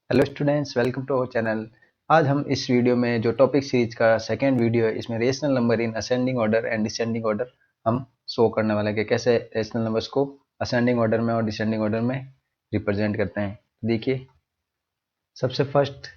Hello students, welcome to our channel. आज हम इस वीडियो में जो टॉपिक सीरीज का सेकेंड वीडियो है, इसमें rational number in ascending order and descending order हम शो करने वाले हैं कि कैसे रेशनल नंबर्स को असेंडिंग ऑर्डर में और डिसेंडिंग ऑर्डर में रिप्रेजेंट करते हैं। देखिए, सबसे first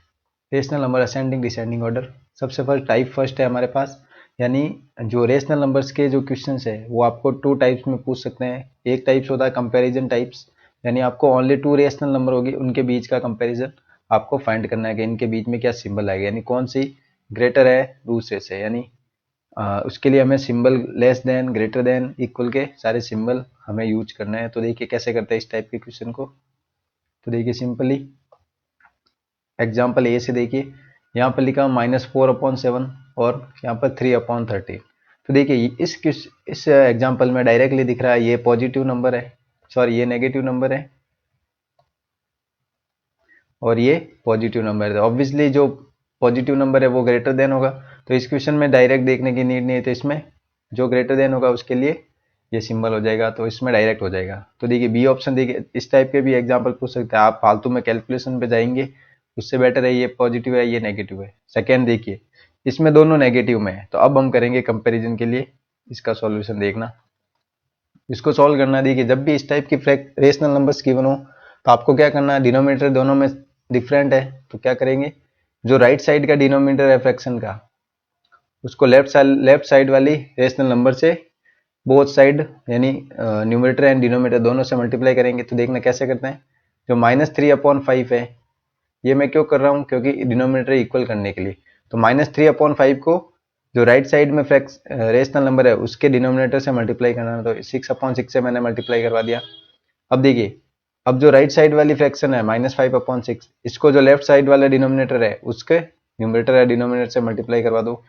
rational number ascending descending order. सबसे फर्स्ट टाइप फर्स्ट है हमारे पास, यानी जो रेशनल नंबर्स के जो क्वेश्चंस है वो आपको टू टाइप्स में पूछ सकते हैं। एक टाइप्स होता है कंपैरिजन टाइप्स, यानी आपको ओनली टू रेशनल नंबर होगी, उनके बीच का कंपैरिजन आपको फाइंड करना है कि इनके बीच में क्या सिंबल आएगा, यानी कौन सी ग्रेटर है दूसरे से। यानी उसके लिए हमें symbol less than, greater than, equal के सारे सिंबल हमें यूज करना है। तो देखिए कैसे करते हैं इस टाइप के क्वेश्चन को। तो देखिए सिंपली एग्जाम्पल ए से देखिए, यहाँ पर लिखा -4/7 और यहाँ पर 3/30। तो देखिए इस एग्जाम्पल में डायरेक्टली दिख रहा है ये पॉजिटिव नंबर है, सॉरी ये नेगेटिव नंबर है और ये पॉजिटिव नंबर है। ऑब्वियसली जो पॉजिटिव नंबर है वो ग्रेटर देन होगा, तो इस क्वेश्चन में डायरेक्ट देखने की नीड नहीं है। तो इसमें जो ग्रेटर देन होगा उसके लिए ये सिंबल हो जाएगा, तो इसमें डायरेक्ट हो जाएगा। तो देखिए बी ऑप्शन, देखिए इस टाइप के भी एग्जाम्पल पूछ सकते हैं आप, फालतू में कैलकुलेशन पे जाएंगे उससे बेटर है ये पॉजिटिव है ये नेगेटिव है। सेकेंड देखिए, इसमें दोनों नेगेटिव में है, तो अब हम करेंगे कंपेरिजन के लिए इसका सॉल्यूशन देखना। इसको सॉल्व करना, देखिए जब भी इस टाइप की रेशनल नंबर्स गिवन हो तो आपको क्या करना है, डिनोमिनेटर दोनों में डिफरेंट है तो क्या करेंगे, जो राइट साइड का डिनोमिनेटर है फ्रैक्शन का, उसको लेफ्ट साइड वाली रेशनल नंबर से बोथ साइड यानी न्यूमरेटर एंड डिनोमिनेटर दोनों से मल्टीप्लाई करेंगे। तो देखना कैसे करते हैं। जो -3/5 है, ये मैं क्यों कर रहा हूँ, क्योंकि डिनोमिनेटर इक्वल करने के लिए। तो -3/5 को जो राइट साइड में रेशनल नंबर है उसके डिनोमिनेटर से मल्टीप्लाई करना है, तो 6/6 से मैंने मल्टीप्लाई करवा दिया। अब देखिए, अब जो राइट साइड वाली फ्रैक्शन है -5/6, इसको जो लेफ्ट साइड वाला डिनोमिनेटर है उसके न्यूमरेटर या डिनोमिनेटर से मल्टीप्लाई करवा दो।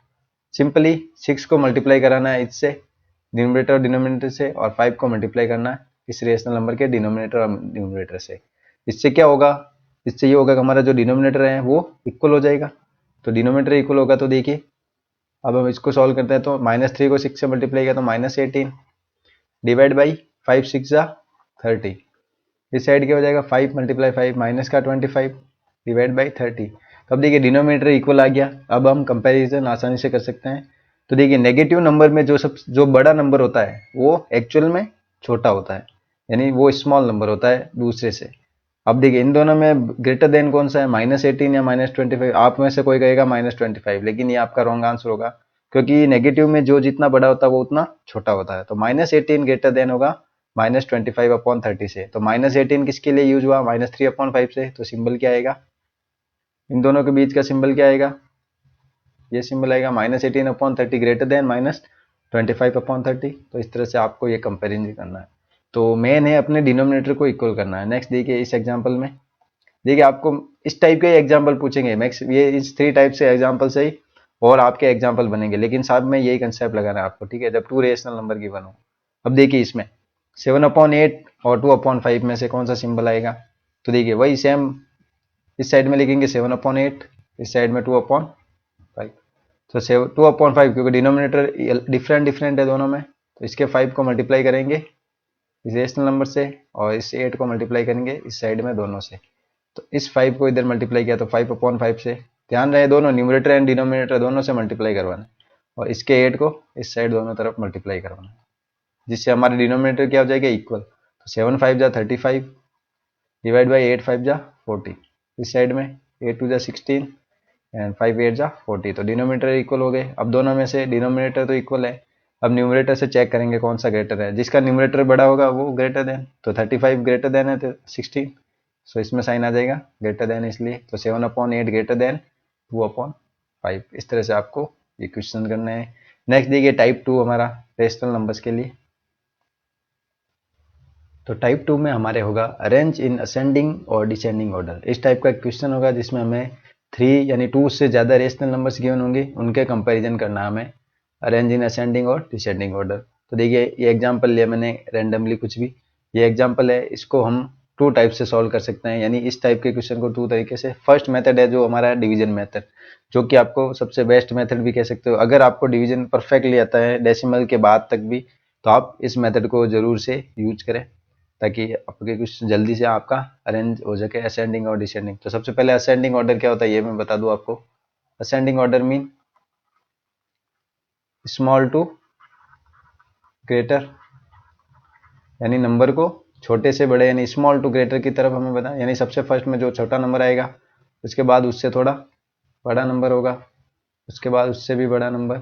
सिंपली 6 को मल्टीप्लाई कराना है इससे, डिनोमिनेटर और डिनोमिनेटर से, और 5 को मल्टीप्लाई करना है इस रेशनल नंबर के डिनोमिनेटर और न्यूमरेटर से। इससे क्या होगा, इससे ये होगा कि हमारा जो डिनोमिनेटर है वो इक्वल हो जाएगा। तो डिनोमिनेटर इक्वल होगा, तो देखिए अब हम इसको सॉल्व करते हैं। तो -3 को 6 से मल्टीप्लाई किया तो -18 डिवाइड बाई 5 6 जा 30। इस साइड क्या हो जाएगा, 5 × 5 माइनस का 25 डिवाइड बाई 30। तो अब देखिए डिनोमिनेटर इक्वल आ गया, अब हम कंपैरिजन आसानी से कर सकते हैं। तो देखिए नेगेटिव नंबर में जो बड़ा नंबर होता है वो एक्चुअल में छोटा होता है, यानी वो स्मॉल नंबर होता है दूसरे से। अब देखिए इन दोनों में ग्रेटर देन कौन सा है, -18 या -25। आप में से कोई कहेगा -25, लेकिन ये आपका रॉन्ग आंसर होगा, क्योंकि नेगेटिव में जो जितना बड़ा होता है वो उतना छोटा होता है। तो -18 ग्रेटर देन होगा -25/30 से। तो -18 किसके लिए यूज हुआ, -3/5 से। तो सिंबल क्या आएगा, इन दोनों के बीच का सिंबल क्या आएगा, ये सिंबल आएगा -18/30 ग्रेटर देन -25/30। तो इस तरह से आपको ये कंपेरिजन करना है। तो मेन है अपने डिनोमिनेटर को इक्वल करना है। नेक्स्ट देखिए इस एग्जाम्पल में, देखिए आपको इस टाइप के एग्जाम्पल पूछेंगे मैक्स, ये इस 3 टाइप से एग्जाम्पल से ही और आपके एग्जाम्पल बनेंगे, लेकिन साथ में यही कंसेप्ट लगाना है आपको, ठीक है, जब टू रेशनल नंबर गिवन हो। अब देखिए इसमें 7/8 और 2/5 में से कौन सा सिंबल आएगा। तो देखिए वही सेम, इस साइड में लिखेंगे 7/8, इस साइड में 2/5। तो 2/5 क्योंकि डिनोमिनेटर डिफरेंट है दोनों में, तो इसके 5 को मल्टीप्लाई करेंगे इस रेशनल नंबर से और इस 8 को मल्टीप्लाई करेंगे इस साइड में दोनों से। तो इस 5 को इधर मल्टीप्लाई किया तो 5/5 से, ध्यान रहे दोनों न्यूमरेटर एंड डिनोमिनेटर दोनों से मल्टीप्लाई करवाना है, और इसके 8 को इस साइड दोनों तरफ मल्टीप्लाई करवाना है, जिससे हमारे डिनोमिनेटर क्या हो जाएगा, इक्वल। तो 7 5 जा 35 डिवाइड बाई 8 5 जा 40, इस साइड में 8 2 जा 16 एंड 5 8 जा 40। तो डिनोमिनेटर इक्वल हो गए। अब दोनों में से डिनोमिनेटर तो इक्वल है, अब न्यूमरेटर से चेक करेंगे कौन सा ग्रेटर है, जिसका न्यूमरेटर बड़ा होगा वो ग्रेटर देन। तो 35 ग्रेटर देन है तो 16, सो इसमें साइन आ जाएगा ग्रेटर देन, इसलिए तो 7/8 ग्रेटर देन 2/5। इस तरह से आपको ये क्वेश्चन करना है। नेक्स्ट देखिए टाइप 2 हमारा रेशनल नंबर्स के लिए। तो टाइप 2 में हमारे होगा अरेंज इन असेंडिंग और डिसेंडिंग ऑर्डर। इस टाइप का क्वेश्चन होगा जिसमें हमें 3 यानी 2 से ज़्यादा रेशनल नंबर्स गिवन होंगे, उनके कंपैरिजन करना हमें अरेंज इन असेंडिंग और डिसेंडिंग ऑर्डर। तो देखिए ये एग्जांपल लिया मैंने रैंडमली कुछ भी, ये एग्जांपल है, इसको हम 2 टाइप से सॉल्व कर सकते हैं, यानी इस टाइप के क्वेश्चन को 2 तरीके से। फर्स्ट मेथड है जो हमारा डिवीजन मेथड, जो कि आपको सबसे बेस्ट मेथड भी कह सकते हो। अगर आपको डिवीजन परफेक्टली आता है डेसिमल के बाद तक भी, तो आप इस मेथड को जरूर से यूज करें। ताकि आपके कुछ जल्दी से आपका अरेंज हो सके असेंडिंग और डिसेंडिंग। तो सबसे पहले असेंडिंग ऑर्डर क्या होता है ये मैं बता दूं आपको। Ascending order mean small to greater, यानी नंबर को छोटे से बड़े यानी स्मॉल टू ग्रेटर की तरफ हमें बताया, यानी सबसे फर्स्ट में जो छोटा नंबर आएगा उसके बाद उससे थोड़ा बड़ा नंबर होगा, उसके बाद उससे भी बड़ा नंबर,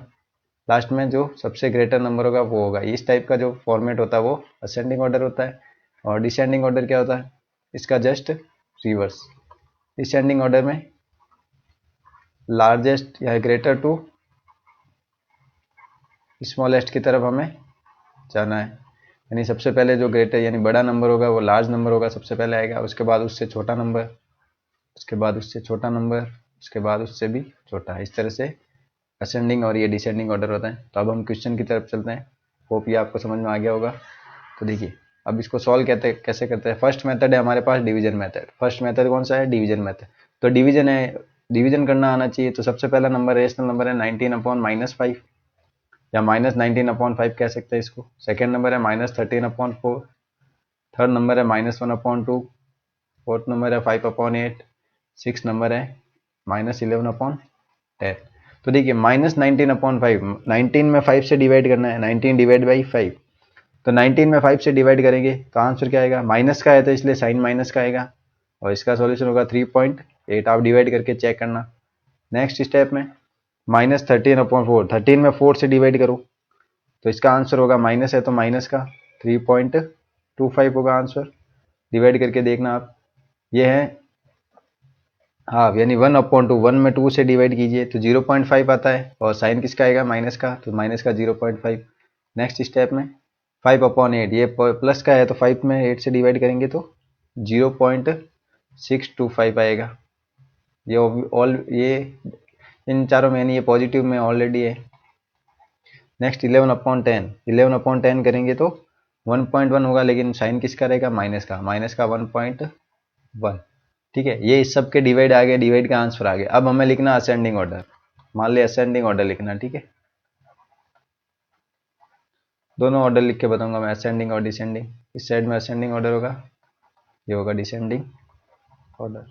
लास्ट में जो सबसे ग्रेटर नंबर होगा वो होगा। इस टाइप का जो फॉर्मेट होता है वो असेंडिंग ऑर्डर होता है। और डिसेंडिंग ऑर्डर क्या होता है, इसका जस्ट रिवर्स। डिसेंडिंग ऑर्डर में लार्जेस्ट या ग्रेटर टू स्मॉलेस्ट की तरफ हमें जाना है, यानी सबसे पहले जो ग्रेटर यानी बड़ा नंबर होगा वो लार्ज नंबर होगा, सबसे पहले आएगा, उसके बाद उससे छोटा नंबर, उसके बाद उससे छोटा नंबर, उसके बाद उससे भी छोटा। इस तरह से असेंडिंग और ये डिसेंडिंग ऑर्डर होता है। तो अब हम क्वेश्चन की तरफ चलते हैं, होप ये आपको समझ में आ गया होगा। तो देखिए अब इसको सॉल्व कैसे करते हैं। फर्स्ट मेथड है हमारे पास डिवीजन मेथड। फर्स्ट मेथड कौन सा है, डिवीजन मेथड। तो डिवीजन है, डिवीजन करना आना चाहिए। तो सबसे पहला नंबर रेशनल नंबर है 19/-5 या -19/5 कह सकते हैं इसको। सेकेंड नंबर है -13/4, थर्ड नंबर है -1/2, फोर्थ नंबर है 5/8, सिक्स नंबर है -11/10। तो देखिए -19/5, 19 में 5 से डिवाइड करना है, 19 डिवाइड बाई 5। तो 19 में 5 से डिवाइड करेंगे तो आंसर क्या आएगा, माइनस का है तो इसलिए साइन माइनस का आएगा, और इसका सॉल्यूशन होगा 3.8। आप डिवाइड करके चेक करना। नेक्स्ट स्टेप में -13/4, 13 में 4 से डिवाइड करो तो इसका आंसर होगा, माइनस है तो माइनस का 3.25 होगा आंसर। डिवाइड करके देखना आप, ये है हाफ, यानी 1/2, 1 में 2 से डिवाइड कीजिए तो 0.5 आता है, और साइन किसका आएगा, माइनस का, तो माइनस का 0.5। नेक्स्ट स्टेप में 5/8, ये प्लस का है तो 5 में 8 से डिवाइड करेंगे तो 0.625 आएगा। ये इन चारों में, यानी ये पॉजिटिव में ऑलरेडी है। नेक्स्ट 11/10, 11/10 करेंगे तो 1.1 होगा, लेकिन साइन किसका रहेगा, माइनस का, माइनस का 1.1। ठीक है, ये इस सब के डिवाइड आ गए, डिवाइड का आंसर आ गया। अब हमें लिखना असेंडिंग ऑर्डर, मान लिया असेंडिंग ऑर्डर लिखना। ठीक है, दोनों ऑर्डर लिख के बताऊंगा मैं, असेंडिंग और डिसेंडिंग। इस साइड में असेंडिंग ऑर्डर होगा, ये होगा डिसेंडिंग ऑर्डर।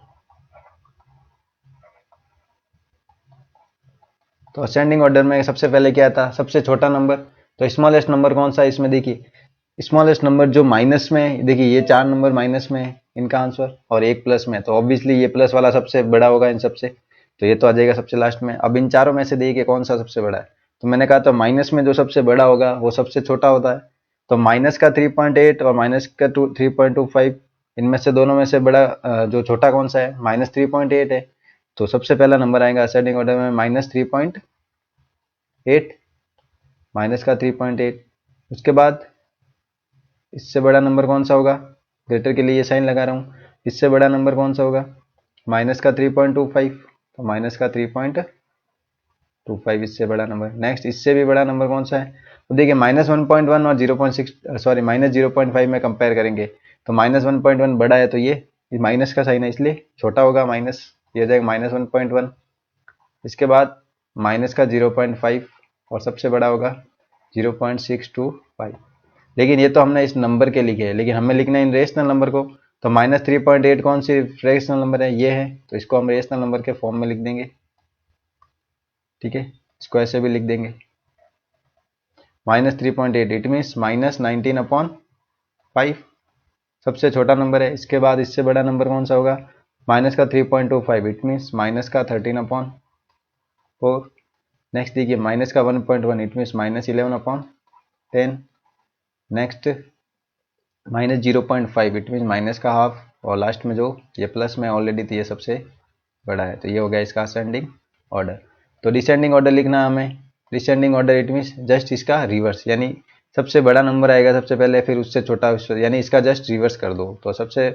तो असेंडिंग ऑर्डर में सबसे पहले क्या था, सबसे छोटा नंबर। तो स्मॉलेस्ट नंबर कौन सा है इसमें, देखिए स्मॉलेस्ट नंबर जो माइनस में, देखिए ये 4 नंबर माइनस में है इनका आंसर, और एक प्लस में, तो ऑब्वियसली ये प्लस वाला सबसे बड़ा होगा इन सबसे, तो ये तो आ जाएगा सबसे लास्ट में। अब इन चारों में से देखिए कौन सा सबसे बड़ा है, तो मैंने कहा तो माइनस में जो सबसे बड़ा होगा वो सबसे छोटा होता है। तो माइनस का 3.8 और माइनस का 3.25, इनमें से दोनों में से बड़ा जो छोटा कौन सा है, -3.8 है। तो सबसे पहला नंबर आएगा असेंडिंग ऑर्डर में -3.8, माइनस का 3.8। उसके बाद इससे बड़ा नंबर कौन सा होगा, ग्रेटर के लिए ये साइन लगा रहा हूँ, इससे बड़ा नंबर कौन सा होगा, माइनस का 3.25, तो माइनस का 3.25 इससे बड़ा नंबर। नेक्स्ट इससे भी बड़ा नंबर कौन सा है, तो देखिए -1.1 और 0.6 सॉरी -0.5 में कंपेयर करेंगे तो -1.1 बड़ा है, तो ये माइनस का साइन है इसलिए छोटा होगा, माइनस, ये हो जाएगा -1.1। इसके बाद माइनस का 0.5 और सबसे बड़ा होगा 0.625। लेकिन ये तो हमने इस नंबर के लिखे हैं, लेकिन हमें लिखना है इन रेशनल नंबर को। तो -3.8 कौन सी रेशनल नंबर है, ये है, तो इसको हम रेशनल नंबर के फॉर्म में लिख देंगे। ठीक है, इसको ऐसे भी लिख देंगे, -3.8 इट मीन्स -19/5 सबसे छोटा नंबर है। इसके बाद इससे बड़ा नंबर कौन सा होगा, माइनस का 3.25 इट मीन्स माइनस का 13/4। नेक्स्ट देखिए माइनस का 1.1 it means -11/10। Next -0.5 it mean minus का हाफ, और लास्ट में जो ये प्लस में ऑलरेडी थी ये सबसे बड़ा है, तो ये हो गया इसका असेंडिंग ऑर्डर। तो डिसेंडिंग ऑर्डर लिखना है हमें। Descending order it means just इसका रिवर्स, यानी सबसे बड़ा नंबर आएगा सबसे पहले, फिर उससे छोटा, यानी इसका जस्ट रिवर्स कर दो। तो सबसे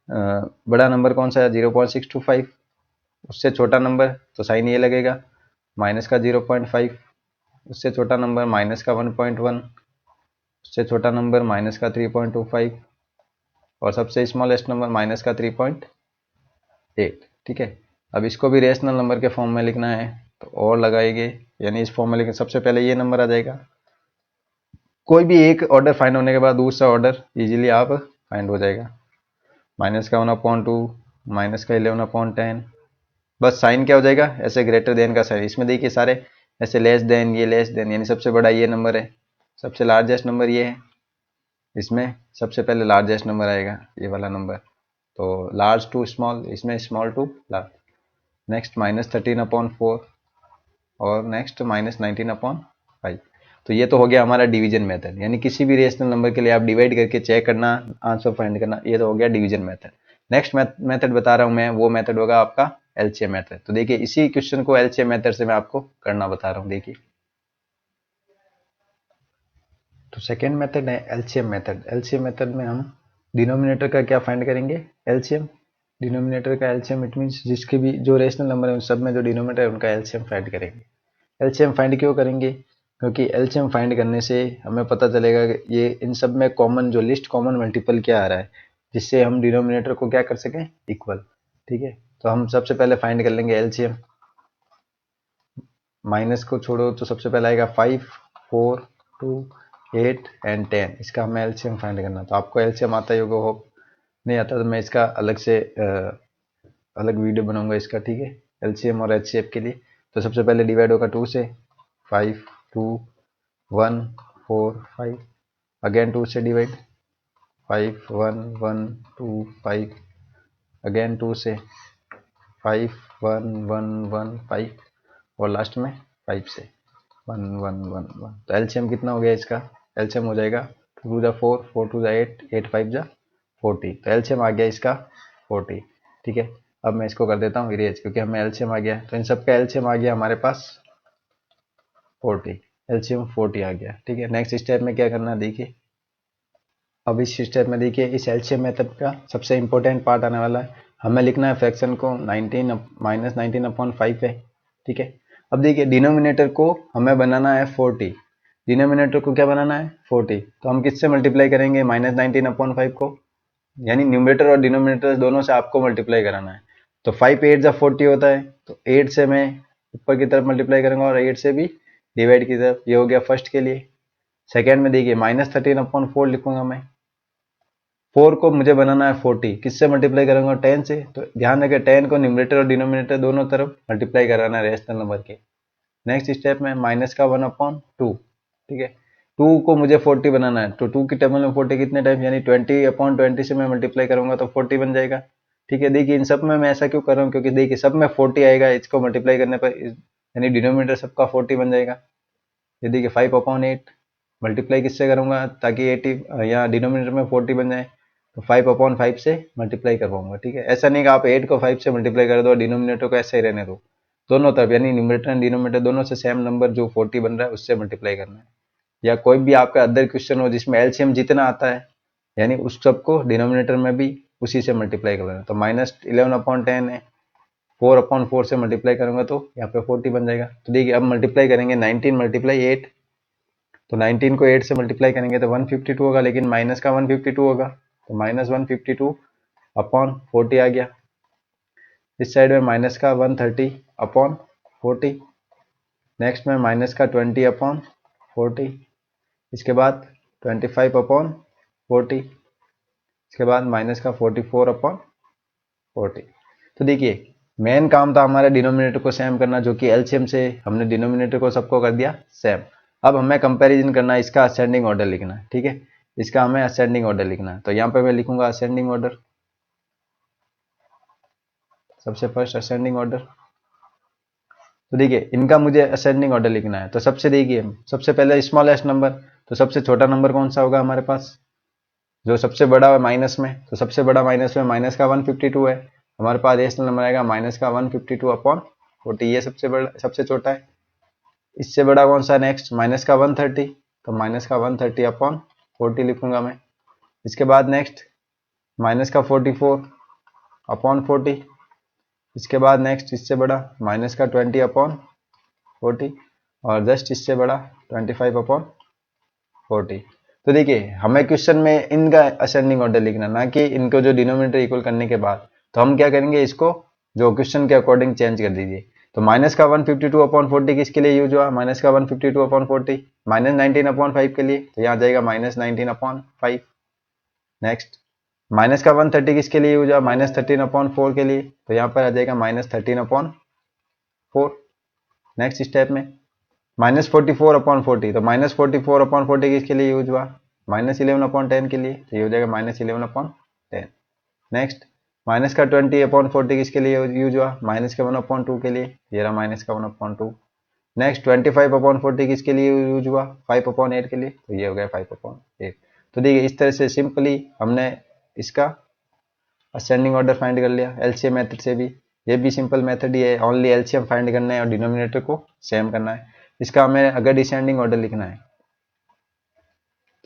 बड़ा नंबर कौन सा है, 0.625, उससे छोटा नंबर तो साइन ये लगेगा, माइनस का 0.5, उससे छोटा नंबर माइनस का 1.1, उससे छोटा नंबर माइनस का 3.25, और सबसे स्मॉलेस्ट नंबर माइनस का 3.8। ठीक है, अब इसको भी रेशनल नंबर के फॉर्म में लिखना है, तो और लगाएंगे, यानी इस फॉर्म में लिखें, सबसे पहले ये नंबर आ जाएगा। कोई भी एक ऑर्डर फाइंड होने के बाद दूसरा ऑर्डर इजीली आप फाइंड हो जाएगा। माइनस का 1/2, माइनस का 11/10, बस साइन क्या हो जाएगा, ऐसे ग्रेटर देन का साइन। इसमें देखिए सारे ऐसे लेस देन, ये लेस देन, यानी सबसे बड़ा ये नंबर है, सबसे लार्जेस्ट नंबर ये है, इसमें सबसे पहले लार्जेस्ट नंबर आएगा ये वाला नंबर, तो लार्ज टू स्मॉल, इसमें स्मॉल टू लार्ज। नेक्स्ट -13/4 और नेक्स्ट -19/5। तो ये तो हो गया हमारा डिवीजन मेथड, यानी किसी भी रेशनल नंबर के लिए आप डिवाइड करके चेक करना, आंसर फाइंड करना, ये तो हो गया डिवीजन मेथड। नेक्स्ट मेथड बता रहा हूं मैं, वो मेथड होगा आपका एलसीएम मेथड। तो देखिए इसी क्वेश्चन को एलसीएम मेथड से मैं आपको करना बता रहा हूँ। देखिए तो सेकेंड मेथड है एलसीएम मेथड। एलसीएम मेथड में हम डिनोमिनेटर का क्या फाइंड करेंगे, एलसीएम। डिनोमिनेटर का एलसीएम इट मीन्स जिसके भी जो रेशनल नंबर है उन सब में जो डिनोमिनेटर है उनका एलसीएम फाइंड करेंगे। एलसीएम फाइंड क्यों करेंगे, क्योंकि एलसीएम फाइंड करने से हमें पता चलेगा कि ये इन सब में कॉमन जो लिस्ट कॉमन मल्टीपल क्या आ रहा है, जिससे हम डिनोमिनेटर को क्या कर सकें, इक्वल। ठीक है, तो हम सबसे पहले फाइंड कर लेंगे एलसीएम। माइनस को छोड़ो तो सबसे पहले आएगा 5, 4, 2, 8 एंड 10। इसका हमें एलसीएम फाइंड करना। तो आपको एलसीएम आता ही होगा, होप नहीं आता तो मैं इसका अलग से अलग वीडियो बनाऊंगा इसका। ठीक है, एलसीएम और एचसीएफ के लिए। तो सबसे पहले डिवाइड होगा 2 से, 5, 2, 1, 4, 5, अगेन 2 से डिवाइड, 5, 1, 1, 2, 5, अगेन 2 से, 5, 1, 1, 1, 5 और लास्ट में 5 से 1, 1, 1, 1। तो एलसीएम कितना हो गया इसका, एलसीएम हो जाएगा 2 2 4, 4 2 8, 8 5 40। तो एलसीएम आ गया इसका 40। ठीक है, अब मैं इसको कर देता हूँ इरेज, क्योंकि हमें एलसीएम आ गया। तो इन सब का एलसीएम आ गया हमारे पास 40, एलसीएम 40 आ गया। ठीक है, नेक्स्ट स्टेप में क्या करना है देखिए। अब इस स्टेप में देखिए इस एलसीएम मेथड का सबसे इंपॉर्टेंट पार्ट आने वाला है। हमें लिखना है फ्रैक्शन को 19 -19/5 है। ठीक है, अब देखिए डिनोमिनेटर को हमें बनाना है 40, डिनोमिनेटर को क्या बनाना है 40। तो हम किससे मल्टीप्लाई करेंगे -19/5 को, यानी न्यूमरेटर और डिनोमिनेटर दोनों से आपको मल्टीप्लाई कराना है। तो 5 8 जा 40 होता है, तो 8 से मैं ऊपर की तरफ मल्टीप्लाई करूंगा और 8 से भी डिवाइड की तरफ। ये हो गया फर्स्ट के लिए। सेकेंड में देखिए -13/4 लिखूंगा मैं। 4 को मुझे बनाना है 40, किससे मल्टीप्लाई करूंगा 10 से। तो ध्यान रखें 10 को न्यूमरेटर और डिनोमिनेटर दोनों तरफ मल्टीप्लाई कराना है रेशनल नंबर के। नेक्स्ट स्टेप में माइनस का 1/2। ठीक है, 2 को मुझे 40 बनाना है, तो 2 की टेबल में 40 कितने टाइम, यानी 20/20 से मैं मल्टीप्लाई करूंगा तो 40 बन जाएगा। ठीक है, देखिए इन सब में मैं ऐसा क्यों कर रहा हूँ, क्योंकि देखिए सब में 40 आएगा, इसको मल्टीप्लाई करने पर यानी डिनोमिनेटर सबका 40 बन जाएगा। ये देखिए 5/8 मल्टीप्लाई किससे करूंगा ताकि 80 यहाँ डिनोमिनेटर में 40 बन जाए, तो 5/5 से मल्टीप्लाई कर पाऊंगा। ठीक है, ऐसा नहीं कि आप 8 को 5 से मल्टीप्लाई कर दो और डिनोमिनेटर को ऐसे ही रहने दो, दोनों तरफ यानी न्यूमरेटर एंड डिनोमिनेटर दोनों से सेम नंबर जो 40 बन रहा है उससे मल्टीप्लाई करना है। या कोई भी आपका अदर क्वेश्चन हो जिसमें एलसीएम जितना आता है, यानी उस सबको डिनोमिनेटर में भी उसी से मल्टीप्लाई करना है। तो -11/10 है, 4/4 से मल्टीप्लाई करूंगा तो यहाँ पे 40 बन जाएगा। तो देखिए अब मल्टीप्लाई करेंगे 19 × 8, तो 19 को 8 से मल्टीप्लाई करेंगे तो 152 होगा, लेकिन माइनस का 152 होगा, तो -152/40 आ गया। इस साइड में माइनस का 130/40, नेक्स्ट में माइनस का 20/40, इसके बाद 25/40, इसके बाद माइनस का 44/40। तो देखिए मेन काम था हमारे डिनोमिनेटर को सेम करना, जो कि एलसीएम से हमने डिनोमिनेटर को सबको कर दिया सेम। अब हमें कंपैरिजन करना है, इसका असेंडिंग ऑर्डर लिखना है। ठीक है, इसका हमें असेंडिंग ऑर्डर लिखना है, तो यहाँ पे मैं लिखूंगा असेंडिंग ऑर्डर। सबसे फर्स्ट असेंडिंग ऑर्डर, तो देखिए इनका मुझे असेंडिंग ऑर्डर लिखना है। तो सबसे देखिए सबसे पहले स्मॉलेस्ट नंबर, तो सबसे छोटा नंबर कौन सा होगा हमारे पास, जो सबसे बड़ा है माइनस में, तो सबसे बड़ा माइनस में माइनस का 152 है, हमारे पास रेशनल नंबर आएगा माइनस का 152/40, ये सबसे बड़ा सबसे छोटा है। इससे बड़ा कौन सा नेक्स्ट माइनस का 130, तो माइनस का 130/40 लिखूंगा मैं। इसके बाद नेक्स्ट माइनस का 44/40, इसके बाद नेक्स्ट इससे बड़ा माइनस का 20/40 और जस्ट इससे बड़ा 25/40। तो देखिए हमें क्वेश्चन में इनका असेंडिंग ऑर्डर लिखना, ना कि इनको जो डिनोमिनेटर इक्वल करने के बाद। तो हम क्या करेंगे, इसको जो क्वेश्चन के अकॉर्डिंग चेंज कर दीजिए। तो माइनस का 152/40 किसके लिए यूज हुआ, माइनस का 152/40 -19/5 के लिए, तो यहाँ जाएगा -19/5। नेक्स्ट माइनस का 130 किसके लिए यूज हुआ, -13/4 के लिए, तो यहाँ पर आ जाएगा -13/4। नेक्स्ट स्टेप में -44/40, तो -44/40 किसके लिए यूज हुआ, -11/10 के लिए, तो ये हो जाएगा -11/10। नेक्स्ट माइनस का 20/40 किसके लिए यूज हुआ, -1/2 के लिए, ये रहा -1/2। नेक्स्ट 25/40 किसके लिए यूज हुआ, 5/8 के लिए, तो ये हो गया 5/8। तो देखिए इस तरह से सिंपली हमने इसका असेंडिंग ऑर्डर फाइंड कर लिया एलसीएम मेथड से भी। ये भी सिंपल मेथड ही है, ओनली एलसीएम फाइंड करना है और डिनोमिनेटर को सेम करना है। इसका हमें अगर डिसेंडिंग ऑर्डर लिखना है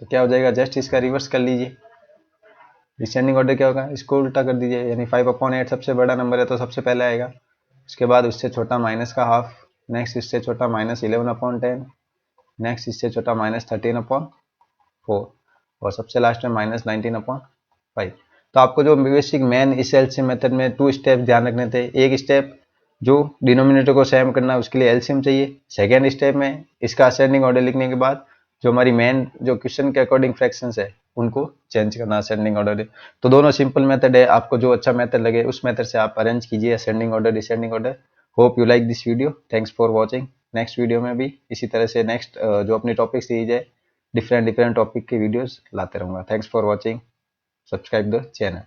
तो क्या हो जाएगा, जस्ट इसका रिवर्स कर लीजिए। डिसेंडिंग ऑर्डर क्या होगा, इसको उल्टा कर दीजिए, यानी 5/8 सबसे बड़ा नंबर है तो सबसे पहले आएगा, उसके बाद उससे छोटा माइनस का हाफ, नेक्स्ट इससे छोटा -11/10, नेक्स्ट इससे छोटा -13/4 और सबसे लास्ट में -19/5। तो आपको जो बेसिक मेन इस एलसीएम मेथड में 2 स्टेप ध्यान रखने थे। एक स्टेप जो डिनोमिनेटर को सेम करना है उसके लिए एलसीएम चाहिए। सेकेंड स्टेप में इसका असेंडिंग ऑर्डर लिखने के बाद जो हमारी मेन जो क्वेश्चन के अकॉर्डिंग फ्रैक्शंस है उनको चेंज करना असेंडिंग ऑर्डर। तो दोनों सिंपल मेथड है, आपको जो अच्छा मेथड लगे उस मेथड से आप अरेंज कीजिए ascending order descending order. Hope you like this video, thanks for watching. Next video में भी इसी तरह से नेक्स्ट जो अपनी टॉपिक सीरीज है डिफरेंट टॉपिक की वीडियोस लाते रहूँगा। Thanks for watching, subscribe the channel.